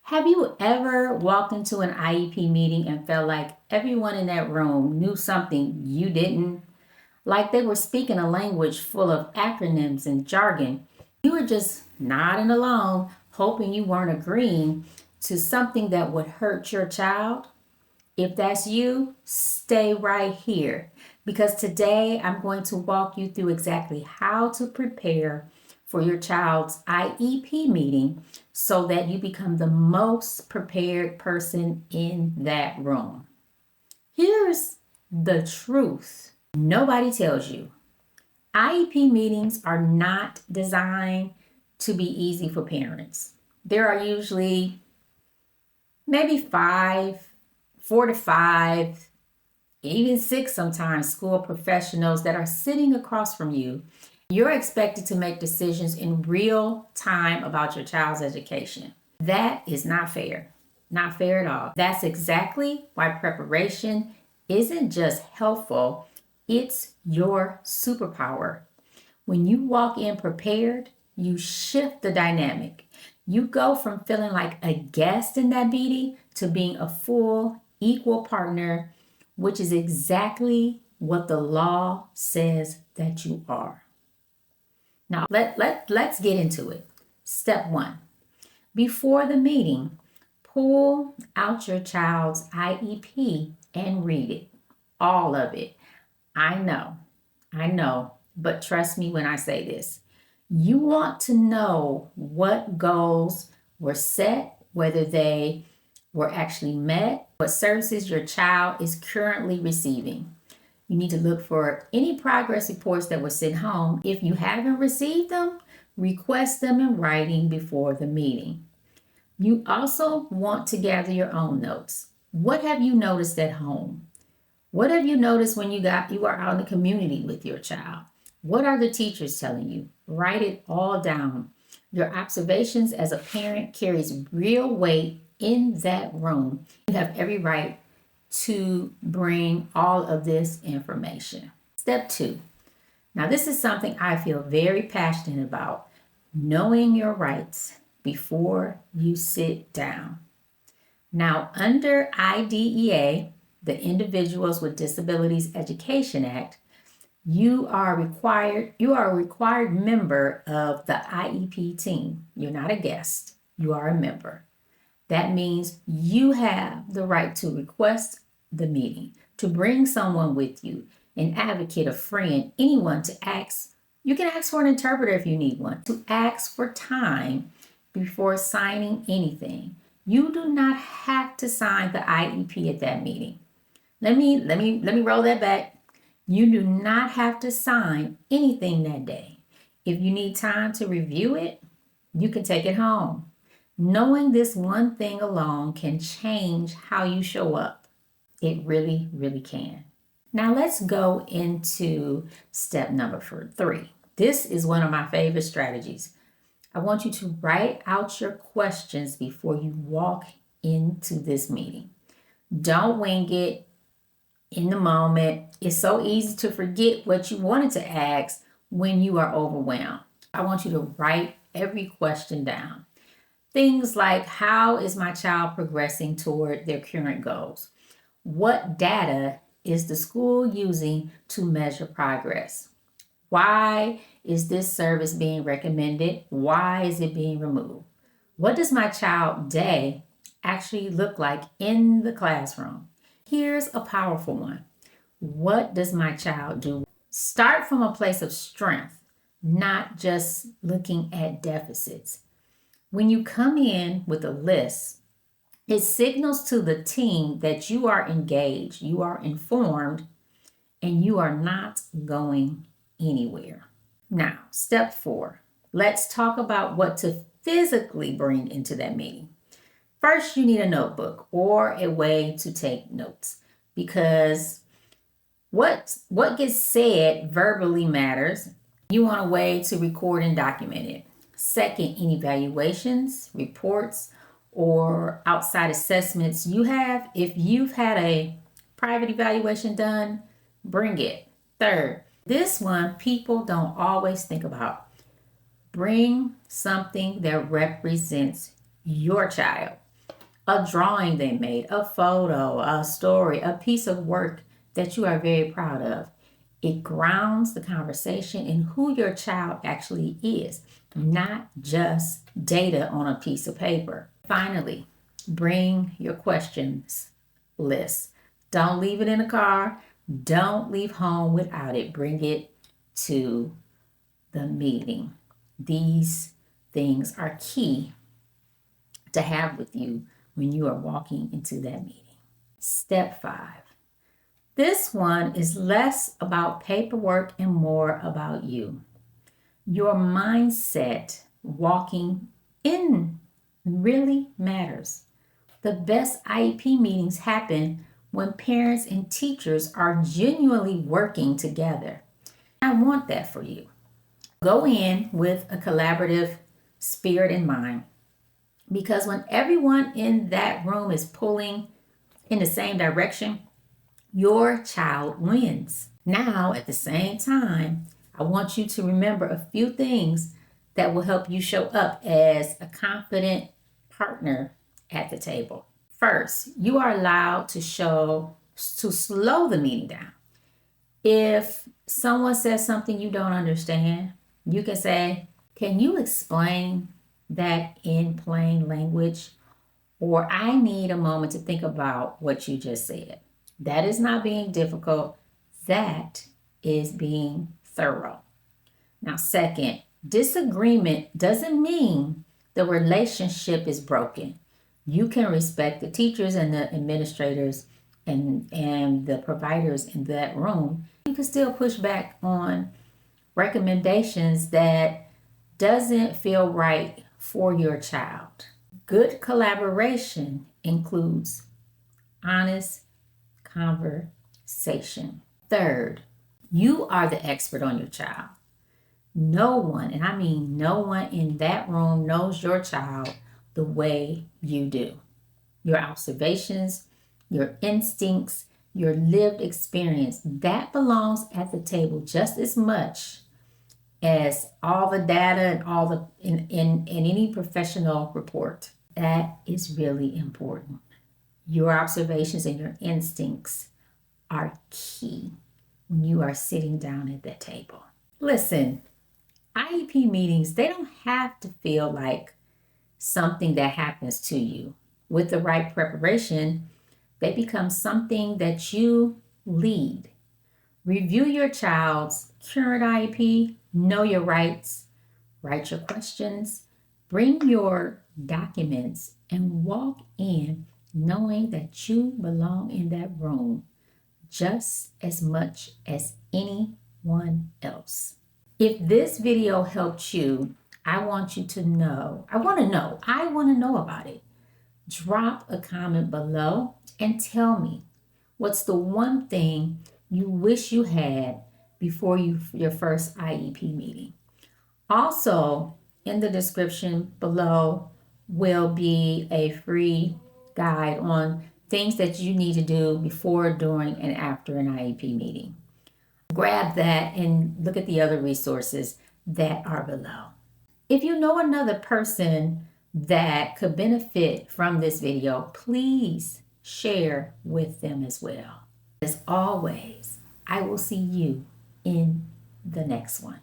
Have you ever walked into an IEP meeting and felt like everyone in that room knew something you didn't? Like they were speaking a language full of acronyms and jargon. You were just nodding along, hoping you weren't agreeing to something that would hurt your child? If that's you, stay right here because today I'm going to walk you through exactly how to prepare for your child's IEP meeting so that you become the most prepared person in that room. Here's the truth nobody tells you. IEP meetings are not designed to be easy for parents. There are usually maybe 4 to 5, even 6 sometimes, school professionals that are sitting across from you. You're expected to make decisions in real time about your child's education. That is not fair. Not fair at all. That's exactly why preparation isn't just helpful, it's your superpower. When you walk in prepared, you shift the dynamic. You go from feeling like a guest in that meeting to being a full, equal partner, which is exactly what the law says that you are. Now, let's get into it. Step 1. Before the meeting, pull out your child's IEP and read it. All of it. I know, but trust me when I say this. You want to know what goals were set, whether they were actually met, what services your child is currently receiving. You need to look for any progress reports that were sent home. If you haven't received them, request them in writing before the meeting. You also want to gather your own notes. What have you noticed at home? What have you noticed when you are out in the community with your child? What are the teachers telling you? Write it all down. Your observations as a parent carries real weight in that room. You have every right to bring all of this information. Step 2. Now, this is something I feel very passionate about, knowing your rights before you sit down. Now, under IDEA, the Individuals with Disabilities Education Act, you are a required member of the IEP team. You're not a guest, you are a member. That means you have the right to request the meeting, to bring someone with you, an advocate, a friend, anyone to ask. You can ask for an interpreter if you need one, to ask for time before signing anything. You do not have to sign the IEP at that meeting. Let me roll that back. You do not have to sign anything that day. If you need time to review it, you can take it home. Knowing this one thing alone can change how you show up. It really, really can. Now let's go into step number 3. This is one of my favorite strategies. I want you to write out your questions before you walk into this meeting. Don't wing it in the moment. It's so easy to forget what you wanted to ask when you are overwhelmed. I want you to write every question down. Things like, how is my child progressing toward their current goals? What data is the school using to measure progress? Why is this service being recommended? Why is it being removed? What does my child day actually look like in the classroom? Here's a powerful one. What does my child do? Start from a place of strength, not just looking at deficits. When you come in with a list, it signals to the team that you are engaged, you are informed, and you are not going anywhere. Now, step 4. Let's talk about what to physically bring into that meeting. First, you need a notebook or a way to take notes because what gets said verbally matters. You want a way to record and document it. Second, any evaluations, reports, or outside assessments you have. If you've had a private evaluation done, bring it. Third, this one people don't always think about. Bring something that represents your child. a drawing they made, a photo, a story, a piece of work that you are very proud of. It grounds the conversation in who your child actually is, not just data on a piece of paper. Finally, bring your questions list. Don't leave it in the car. Don't leave home without it. Bring it to the meeting. These things are key to have with you when you are walking into that meeting. Step 5. This one is less about paperwork and more about you. Your mindset walking in really matters. The best IEP meetings happen when parents and teachers are genuinely working together. I want that for you. Go in with a collaborative spirit in mind, because when everyone in that room is pulling in the same direction, your child wins. Now, at the same time, I want you to remember a few things that will help you show up as a confident partner at the table. First, you are allowed to slow the meeting down. If someone says something you don't understand, you can say, "Can you explain that in plain language?" Or, "I need a moment to think about what you just said." That is not being difficult. That is being thorough. Now, second, disagreement doesn't mean the relationship is broken. You can respect the teachers and the administrators and the providers in that room. You can still push back on recommendations that doesn't feel right for your child. Good collaboration includes honest conversation. Third, you are the expert on your child. No one, and I mean no one in that room knows your child the way you do. Your observations, your instincts, your lived experience, that belongs at the table just as much as all the data and all the in any professional report. That is really important. Your observations and your instincts are key when you are sitting down at that table. Listen, IEP meetings, they don't have to feel like something that happens to you. With the right preparation, they become something that you lead. Review your child's current IEP, know your rights, write your questions, bring your documents, and walk in knowing that you belong in that room just as much as anyone else. If this video helped you, I want to know about it. Drop a comment below and tell me, what's the one thing you wish you had before your first IEP meeting? Also, in the description below will be a free guide on things that you need to do before, during, and after an IEP meeting. Grab that and look at the other resources that are below. If you know another person that could benefit from this video, please share with them as well. As always, I will see you in the next one.